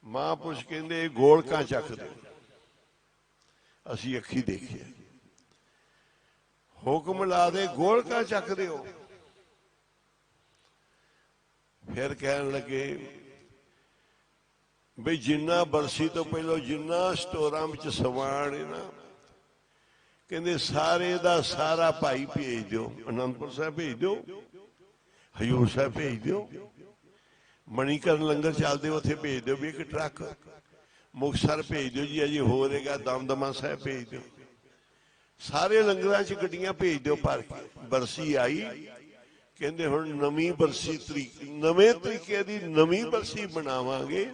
महापुरुष कहते गोलका चक दो, असी अखी देखिए, हुक्म ला दे गोलका चक दो। फिर कहन लगे बई जिन्ना बरसी तो पहलो जिन्ना स्टोरां विच समान है ना, कहते सारे दा सारा भाई भेज दो, आनंदपुर साहब भेज दो, हजूर साहब भेज दो, मणीकरण लंगर चलते उत्थे भेज दो भी एक ट्रक, मुक्तसर भेज दो जी अजे हो रहेगा, दमदमा साहब भेज दो, सारे लंगर च गड्डियां भेज दो भर के। बरसी आई, कहते हुण नवीं बरसी नवे तरीके की नवीं बरसी बनावांगे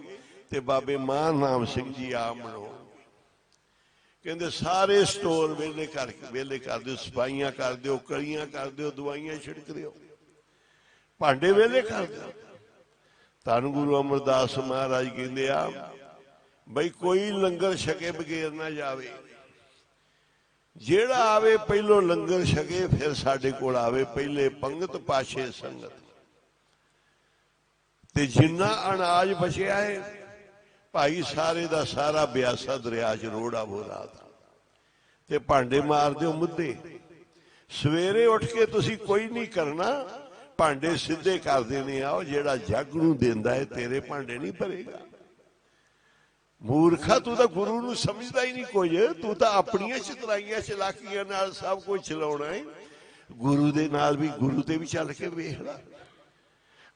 ते बाबे मान नाम सिंह जी आप मनाओ। कहते सारे स्टोर वेले कर दो, सफाइयां कर दो, कलियां कर दो, दवाइयां छिड़क दो, भांडे वेले कर दो। धन गुरु अमरदास महाराज कहते आ बई कोई लंगर छके बगैर ना जावे, जेड़ा आवे पहलो लंगर छके फिर साडे कोल आवे, पहले पंगत पाछे संगत। ते जिन्ना अनाज बचिया है भाई सारे दा सारा ब्यासा दरिया च रोड़ा बोरा ते भांडे मार दो मुद्दे। सवेरे उठ के तुसी कोई नहीं करना, भांडे सीधे कर देने आओ, जेड़ा जग नूं देंदा है तेरे भांडे नहीं भरेगा। मूर्खा तू तो गुरु नूं समझदा ही नहीं कुछ, तू तो अपनियां चतराइयां चलाकियां नाल सब कुछ चलाउणा है। गुरु दे नाल भी गुरु ते भी चल के वेख ला,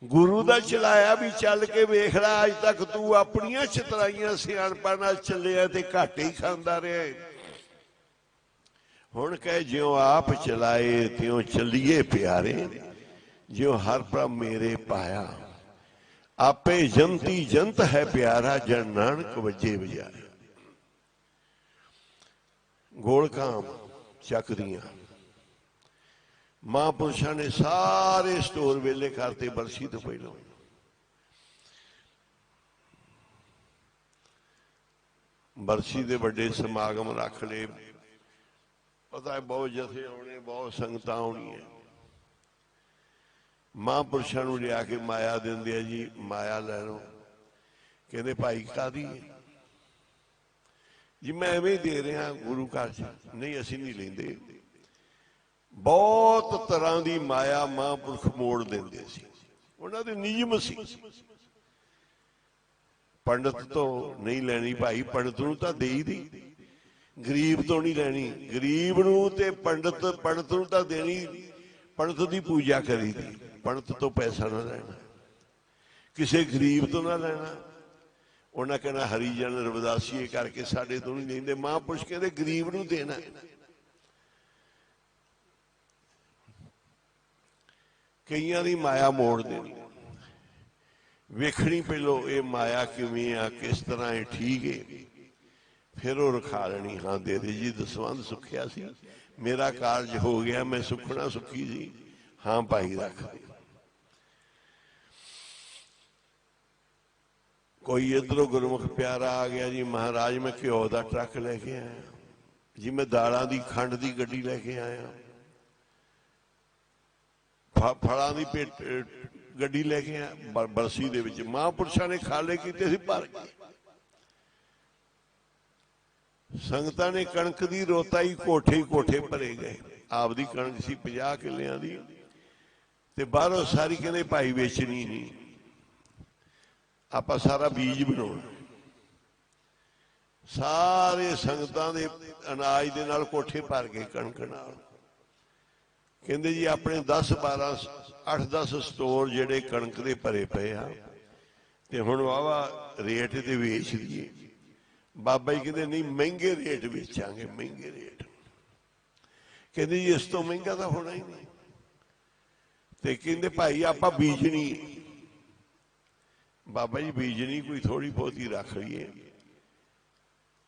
गुरु दा चलाया भी चल के वेख ला। अज तक तू अपनियां चतराइयां सियाणपां नाल चलिया ते घाटे ही खांदा रहा। हुण कह ज्यों आप चलाए त्यों चलिए प्यारे, ज्यों हर प्रभ मेरे पाया, आपे जंती जंत है प्यारा, जन नानक वजे बजाए। गोलकां चक दियां महापुरुषों ने सारे स्टोर वेले करते बरसी तो पहलों। बरसी के बड़े समागम रख ले, पता है बहुत जथे आने, बहुत संगत आनी है। महापुरुषों लिया के माया देंदे जी, माया लै लो। कहते भाई कादी जी, मैं एवं दे रहा गुरु घर च, नहीं असी नहीं लेंदे। बहुत तरह की माया महापुरुष मोड़ देंदे सी, उन्होंने नियम सी। पंडित तो नहीं लैनी भाई, पंडित नूं तां दे ही दी, गरीब तो नहीं लैनी, गरीब नूं ते पंडित नूं तां देनी, पंडित की पूजा करी दी, पंडित तो पैसा ना लेना, किसी गरीब तो ना लेना। उन्हें कहना हरिजन रविदासी करके साडे तो नहीं लेंदे। महापुरुष कहते गरीब नूं देना। कईयां दी माया मोड़ देनी, वेखनी पहलो ये माया किवें आ, किस तरह है, ठीक है, फिर वो रखा लेनी। हाँ दे दे जी, दसवंध सुखिया सी, मेरा कारज हो गया, मैं सुखना सुखी जी, हाँ भाई रख दे। कोई इधरों गुरमुख प्यारा आ गया जी, महाराज मैं घ्यो का ट्रक लेके आया जी, मैं दालों की खंड की गड्डी लेके आया, फलों की पेट गड्डी लेके आया। बरसी दे विच महापुरुषों ने खाले कीते सी भर के। संगतां ने कणक की रोता ही कोठे भरे गए, आपदी कणक सी 50 किलियां दी, ते बाहरों सारी कहते भाई वेचनी नहीं, आपां सारा बीज बनाउणा। सारे संगतां दे अनाज दे नाल कोठे भर गए कणक नाल। कहते जी अपने 10-12 8-10 स्टोर जेडे कणक दे भरे पे आ, ते हुण वावा रेट ते वेच दीए। बाबा जी कहते नहीं महंगे रेट बेचांगे, महंगे रेट। कहते जी इस तो महंगा तो होना ही नहीं। ते कहते भाई आपां बीजनी, बाबा जी बीजनी कोई थोड़ी बहुती रख लीए,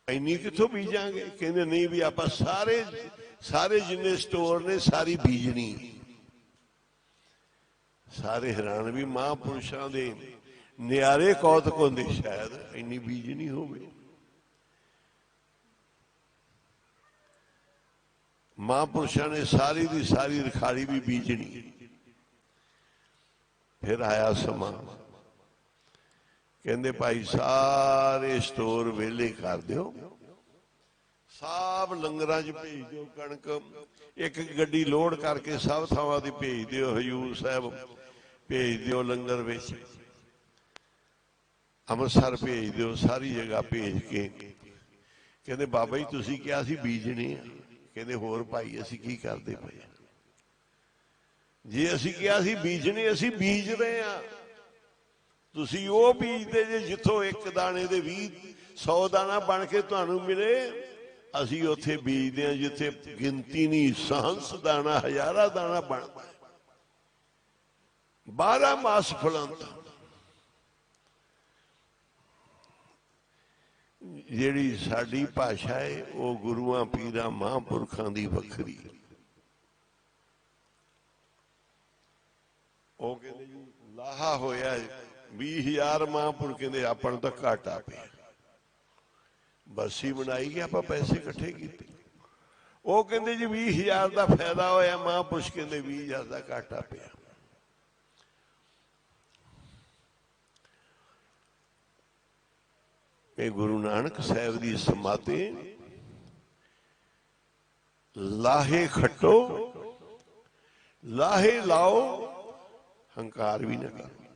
इन्नी कितों बीजांगे। कहते नहीं भी आप सारे जिन्ने स्टोर ने सारी बीजनी। सारे हैरान भी महापुरुषों के न्यारे कौतक होंदे, शायद इन्नी बीजनी होवे। महापुरुषों ने सारी दी सारी रखाली भी बीजनी। फिर आया समा, ਕਹਿੰਦੇ ਭਾਈ ਸਾਰੇ ਸਟੋਰ ਵਿਹਲੇ ਕਰ ਦਿਓ, ਸਭ ਲੰਗਰਾਂ 'ਚ ਭੇਜ ਦਿਓ ਕਣਕ, ਇੱਕ ਗੱਡੀ ਲੋਡ ਕਰਕੇ ਸਭ ਥਾਵਾਂ ਤੇ ਭੇਜ ਦਿਓ, ਹਜ਼ੂਰ ਸਾਹਿਬ ਭੇਜ ਦਿਓ ਲੰਗਰ ਵਿੱਚ, ਅੰਮ੍ਰਿਤਸਰ ਭੇਜ ਦਿਓ, ਸਾਰੀ ਜਗ੍ਹਾ ਭੇਜ ਕੇ ਕਹਿੰਦੇ ਬਾਬਾ ਜੀ ਤੁਸੀਂ ਕਿਹਾ ਸੀ ਬੀਜਣੇ ਆ। ਕਹਿੰਦੇ ਹੋਰ ਭਾਈ ਅਸੀਂ ਕੀ ਕਰਦੇ ਪਏ, ਜੇ ਅਸੀਂ ਕਿਹਾ ਸੀ ਬੀਜਣੇ ਅਸੀਂ ਬੀਜ ਰਹੇ ਆ, ਤੁਸੀਂ ਉਹ ਬੀਜਦੇ ਜੇ ਜਿੱਥੋਂ ਇੱਕ ਦਾਣੇ ਦੇ 100 ਦਾਣਾ ਬਣ ਕੇ ਤੁਹਾਨੂੰ ਮਿਲੇ, ਅਸੀਂ ਉੱਥੇ ਬੀਜਦੇ ਹਾਂ ਜਿੱਥੇ ਗਿਣਤੀ ਨਹੀਂ, ਸਹੰਸ ਦਾਣਾ ਹਜ਼ਾਰਾਂ ਦਾਣਾ ਬਣਦਾ, 12 ਮਾਸ ਫਲੰਤ। ਜਿਹੜੀ ਸਾਡੀ ਭਾਸ਼ਾ ਹੈ ਉਹ ਗੁਰੂਆਂ ਪੀਰਾਂ ਮਹਾਂਪੁਰਖਾਂ ਦੀ ਵੱਖਰੀ। ਉਹ ਕਹਿੰਦੇ ਜੀ ਲਾਹਾ ਹੋਇਆ 20,000 ਮਹਾਂਪੁਰਖ, ਕਹਿੰਦੇ ਆਪਾਂ ਨੂੰ ਤਾਂ ਘਾਟਾ ਪਿਆ, ਬਰਸੀ ਬਣਾਈ ਕਿ ਆਪਾਂ ਪੈਸੇ ਇਕੱਠੇ ਕੀਤੇ। ਉਹ ਕਹਿੰਦੇ ਜੀ 20,000 ਦਾ ਫਾਇਦਾ ਹੋਇਆ, ਮਹਾਂਪੁਰਸ਼ ਕਹਿੰਦੇ 20,000 ਦਾ ਘਾਟਾ ਪਿਆ। ਇਹ ਗੁਰੂ ਨਾਨਕ ਸਾਹਿਬ ਦੀ ਸਮਾਧੀ, ਲਾਹੇ ਖੱਟੋ ਲਾਹੇ ਲਾਓ, ਹੰਕਾਰ ਵੀ ਨਾ ਕਰੋ।